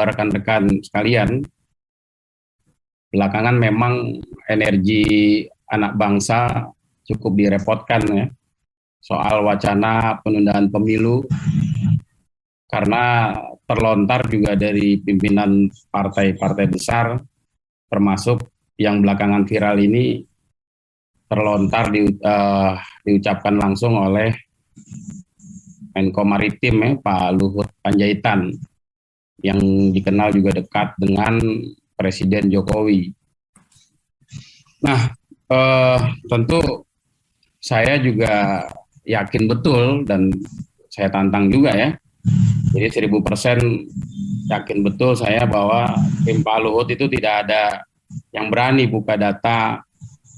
rekan-rekan sekalian, belakangan memang energi anak bangsa cukup direpotkan ya soal wacana penundaan pemilu karena terlontar juga dari pimpinan partai-partai besar termasuk yang belakangan viral ini terlontar diucapkan langsung oleh Menko Maritim ya, Pak Luhut Panjaitan yang dikenal juga dekat dengan Presiden Jokowi. Nah, tentu saya juga yakin betul dan saya tantang juga ya. Jadi 1000% yakin betul saya bahwa tim Pak Luhut itu tidak ada yang berani buka data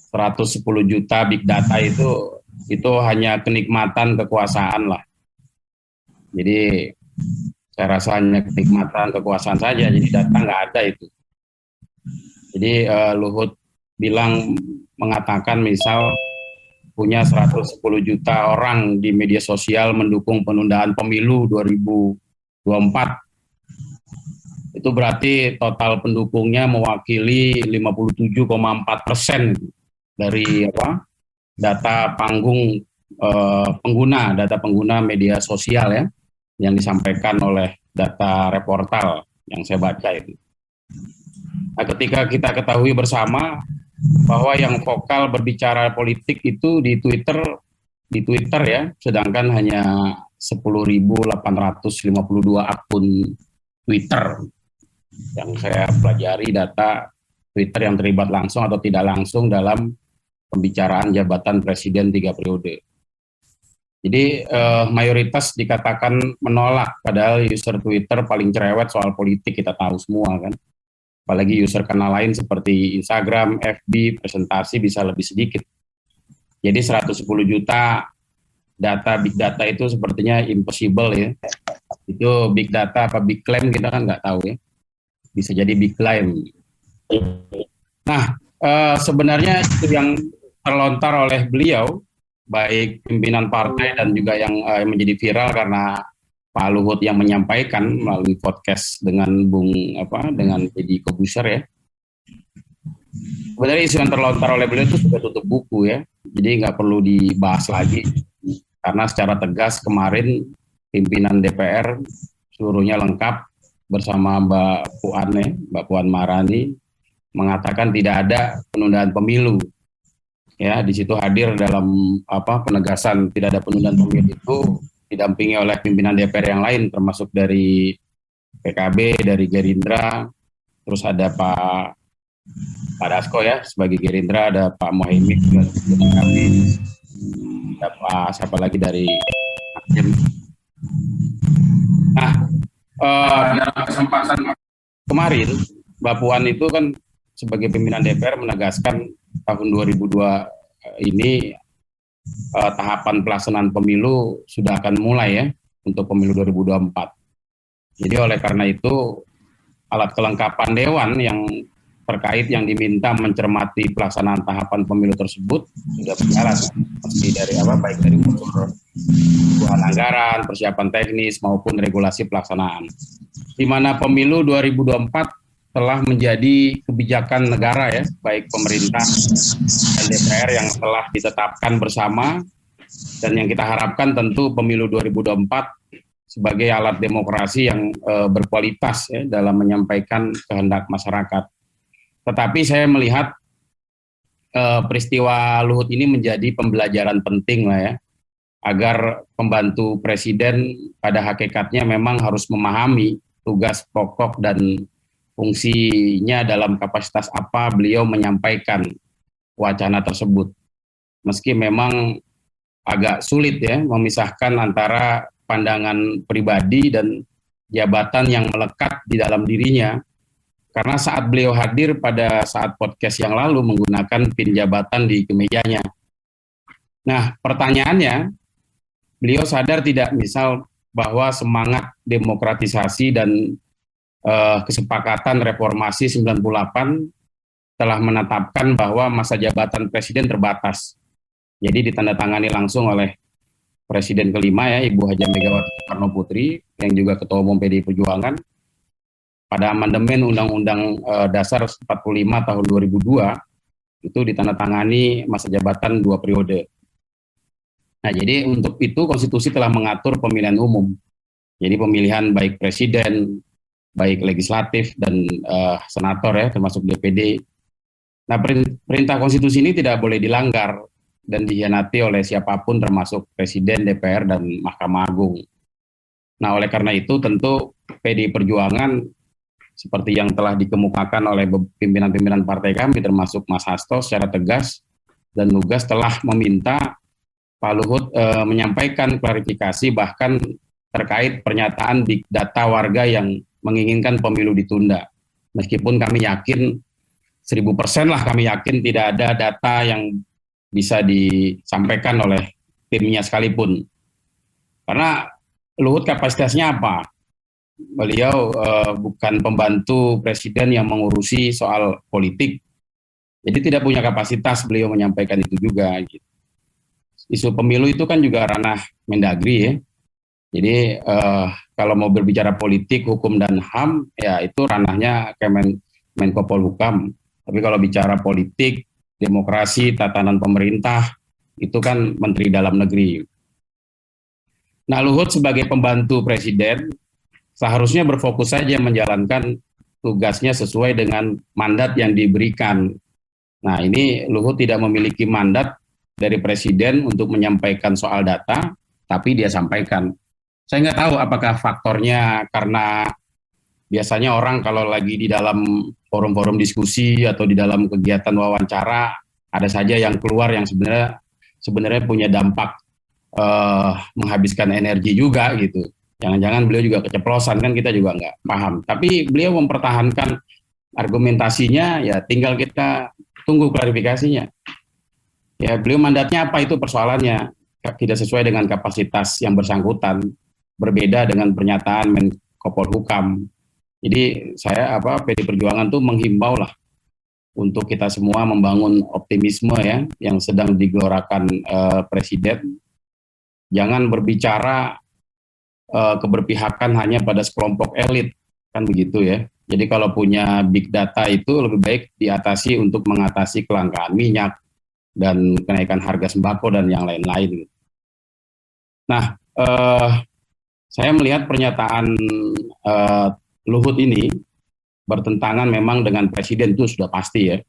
110 juta big data itu hanya kenikmatan kekuasaan lah. Jadi saya rasa hanya kenikmatan kekuasaan saja, jadi data nggak ada itu. Jadi Luhut mengatakan misal punya 110 juta orang di media sosial mendukung penundaan pemilu 2024. Itu berarti total pendukungnya mewakili 57,4% dari data pengguna media sosial ya yang disampaikan oleh data reportal yang saya baca itu. Nah, ketika kita ketahui bersama bahwa yang vokal berbicara politik itu di Twitter ya, sedangkan hanya 10.852 akun Twitter yang saya pelajari data Twitter yang terlibat langsung atau tidak langsung dalam pembicaraan jabatan presiden 3 periode. Jadi mayoritas dikatakan menolak, padahal user Twitter paling cerewet soal politik kita tahu semua kan. Apalagi user kanal lain seperti Instagram, FB, presentasi bisa lebih sedikit. Jadi 110 juta big data itu sepertinya impossible ya. Itu big data apa big claim kita kan nggak tahu ya. Bisa jadi big claim. Nah, sebenarnya itu yang terlontar oleh beliau, baik pimpinan partai dan juga yang menjadi viral karena Pak Luhut yang menyampaikan melalui podcast dengan dengan Deddy Kobuser ya. Sebenarnya isu yang terlontar oleh beliau itu sudah tutup buku ya, jadi nggak perlu dibahas lagi karena secara tegas kemarin pimpinan DPR seluruhnya lengkap bersama Mbak Puan Maharani mengatakan tidak ada penundaan pemilu. Ya, di situ hadir dalam penegasan tidak ada penundaan pemilu itu didampingi oleh pimpinan DPR yang lain termasuk dari PKB, dari Gerindra, terus ada Pak Dasko ya sebagai Gerindra, ada Pak Mohaimin juga dari PKB, ada Pak siapa lagi dari Nasdem. Nah, dalam kesempatan kemarin Mbak Puan itu kan sebagai pimpinan DPR menegaskan tahun 2002 ini tahapan pelaksanaan pemilu sudah akan mulai ya untuk pemilu 2024. Jadi oleh karena itu alat kelengkapan dewan yang terkait yang diminta mencermati pelaksanaan tahapan pemilu tersebut sudah berjalan, meski dari baik dari unsur anggaran, persiapan teknis maupun regulasi pelaksanaan. Di mana pemilu 2024 telah menjadi kebijakan negara ya, baik pemerintah dan DPR yang telah ditetapkan bersama, dan yang kita harapkan tentu pemilu 2024 sebagai alat demokrasi yang berkualitas ya, dalam menyampaikan kehendak masyarakat. Tetapi saya melihat peristiwa Luhut ini menjadi pembelajaran penting lah ya, agar pembantu presiden pada hakikatnya memang harus memahami tugas pokok dan fungsinya dalam kapasitas apa beliau menyampaikan wacana tersebut. Meski memang agak sulit ya memisahkan antara pandangan pribadi dan jabatan yang melekat di dalam dirinya. Karena saat beliau hadir pada saat podcast yang lalu menggunakan pin jabatan di kemejanya. Nah, pertanyaannya, beliau sadar tidak misal bahwa semangat demokratisasi dan kesepakatan reformasi 98 telah menetapkan bahwa masa jabatan presiden terbatas. Jadi ditandatangani langsung oleh Presiden kelima ya, Ibu Haja Megawati Soekarno Putri, yang juga Ketua Umum PDI Perjuangan, pada amandemen Undang-Undang Dasar 45 tahun 2002 itu ditandatangani masa jabatan 2 periode. Nah, jadi untuk itu konstitusi telah mengatur pemilihan umum. Jadi pemilihan baik presiden, baik legislatif dan senator ya, termasuk DPD. Nah, perintah konstitusi ini tidak boleh dilanggar dan dikhianati oleh siapapun termasuk presiden, DPR, dan Mahkamah Agung. Nah, oleh karena itu tentu PDI Perjuangan seperti yang telah dikemukakan oleh pimpinan-pimpinan partai kami termasuk Mas Hasto secara tegas dan lugas telah meminta Pak Luhut menyampaikan klarifikasi bahkan terkait pernyataan big data warga yang menginginkan pemilu ditunda. Meskipun kami yakin 1000% lah kami yakin tidak ada data yang bisa disampaikan oleh timnya sekalipun. Karena Luhut kapasitasnya apa? Beliau bukan pembantu presiden yang mengurusi soal politik. Jadi tidak punya kapasitas beliau menyampaikan itu juga. Gitu. Isu pemilu itu kan juga ranah Mendagri ya. Jadi kalau mau berbicara politik, hukum dan HAM, ya itu ranahnya Menko Polhukam. Tapi kalau bicara politik, demokrasi, tatanan pemerintah, itu kan Menteri Dalam Negeri. Nah, Luhut sebagai pembantu presiden seharusnya berfokus saja menjalankan tugasnya sesuai dengan mandat yang diberikan. Nah, ini Luhut tidak memiliki mandat dari presiden untuk menyampaikan soal data, tapi dia sampaikan. Saya nggak tahu apakah faktornya karena biasanya orang kalau lagi di dalam forum-forum diskusi atau di dalam kegiatan wawancara ada saja yang keluar yang sebenarnya punya dampak menghabiskan energi juga gitu. Jangan-jangan beliau juga keceplosan kan kita juga nggak paham. Tapi beliau mempertahankan argumentasinya ya tinggal kita tunggu klarifikasinya. Ya beliau mandatnya apa itu persoalannya tidak sesuai dengan kapasitas yang bersangkutan. Berbeda dengan pernyataan Menko Polhukam. Jadi saya PDI Perjuangan tuh menghimbau lah untuk kita semua membangun optimisme ya yang sedang digelorakan presiden. Jangan berbicara keberpihakan hanya pada sekelompok elit kan begitu ya. Jadi kalau punya big data itu lebih baik diatasi untuk mengatasi kelangkaan minyak dan kenaikan harga sembako dan yang lain-lain. Nah, saya melihat pernyataan Luhut ini bertentangan memang dengan presiden itu sudah pasti ya.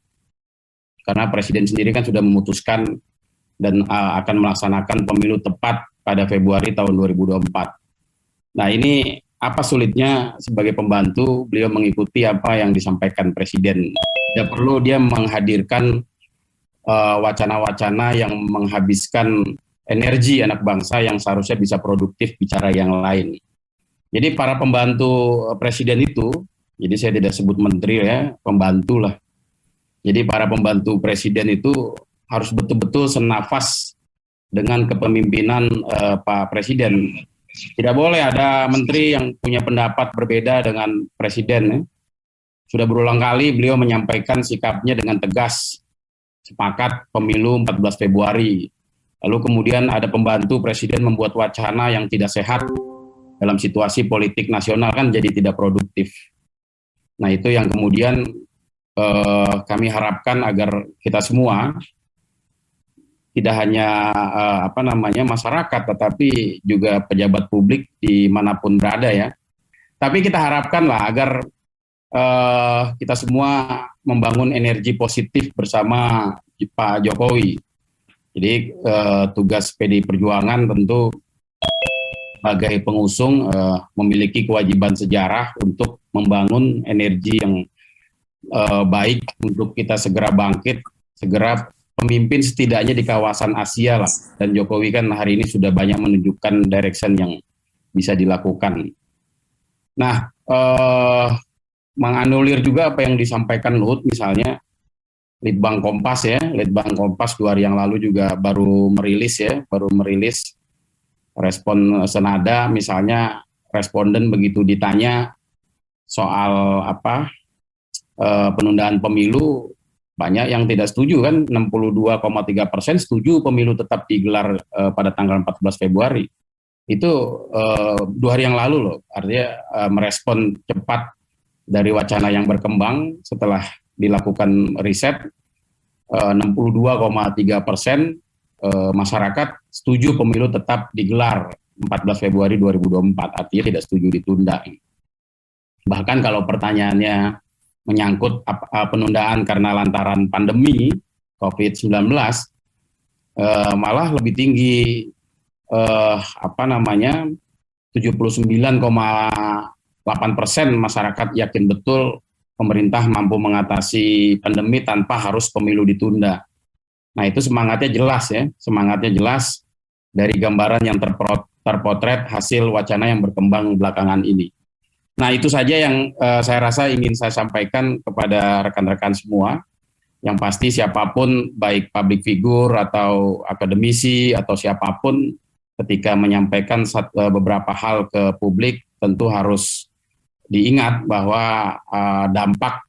Karena presiden sendiri kan sudah memutuskan dan akan melaksanakan pemilu tepat pada Februari tahun 2024. Nah ini apa sulitnya sebagai pembantu beliau mengikuti apa yang disampaikan presiden. Tidak perlu dia menghadirkan wacana-wacana yang menghabiskan energi anak bangsa yang seharusnya bisa produktif bicara yang lain. Jadi para pembantu presiden itu, jadi saya tidak sebut menteri ya, pembantu lah. Jadi para pembantu presiden itu harus betul-betul senafas dengan kepemimpinan Pak Presiden. Tidak boleh ada menteri yang punya pendapat berbeda dengan presiden. Ya. Sudah berulang kali beliau menyampaikan sikapnya dengan tegas, sepakat pemilu 14 Februari. Lalu kemudian ada pembantu presiden membuat wacana yang tidak sehat dalam situasi politik nasional kan jadi tidak produktif. Nah itu yang kemudian kami harapkan agar kita semua tidak hanya masyarakat tetapi juga pejabat publik dimanapun berada ya. Tapi kita harapkanlah agar kita semua membangun energi positif bersama Pak Jokowi. Jadi tugas PDI Perjuangan tentu sebagai pengusung memiliki kewajiban sejarah untuk membangun energi yang baik untuk kita segera bangkit, segera pemimpin setidaknya di kawasan Asia lah. Dan Jokowi kan hari ini sudah banyak menunjukkan direction yang bisa dilakukan. Nah, menganulir juga apa yang disampaikan Luhut misalnya Litbang Kompas ya, Litbang Kompas 2 hari yang lalu juga baru merilis respon senada, misalnya responden begitu ditanya soal penundaan pemilu, banyak yang tidak setuju kan, 62,3% setuju pemilu tetap digelar pada tanggal 14 Februari. Itu 2 hari yang lalu loh, artinya merespon cepat dari wacana yang berkembang setelah dilakukan riset, 62,3% masyarakat setuju pemilu tetap digelar 14 Februari 2024, artinya tidak setuju ditunda. Bahkan kalau pertanyaannya menyangkut penundaan karena lantaran pandemi COVID-19, malah lebih tinggi 79,8% masyarakat yakin betul pemerintah mampu mengatasi pandemi tanpa harus pemilu ditunda. Nah, itu semangatnya jelas ya, semangatnya jelas dari gambaran yang terpotret hasil wacana yang berkembang belakangan ini. Nah, itu saja yang saya rasa ingin saya sampaikan kepada rekan-rekan semua. Yang pasti siapapun, baik public figure atau akademisi atau siapapun, ketika menyampaikan beberapa hal ke publik, tentu harus diingat bahwa dampak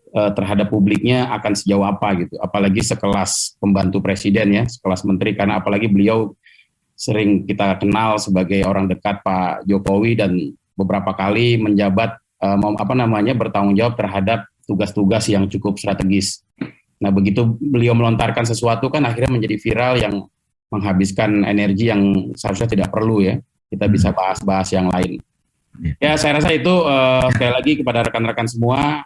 terhadap publiknya akan sejauh apa gitu. Apalagi sekelas pembantu presiden ya, sekelas menteri, karena apalagi beliau sering kita kenal sebagai orang dekat Pak Jokowi dan beberapa kali menjabat bertanggung jawab terhadap tugas-tugas yang cukup strategis. Nah, begitu beliau melontarkan sesuatu kan akhirnya menjadi viral yang menghabiskan energi yang seharusnya tidak perlu ya. Kita bisa bahas-bahas yang lain. Ya, saya rasa itu sekali lagi kepada rekan-rekan semua,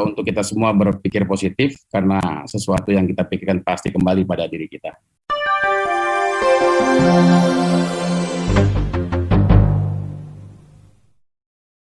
untuk kita semua berpikir positif karena sesuatu yang kita pikirkan pasti kembali pada diri kita.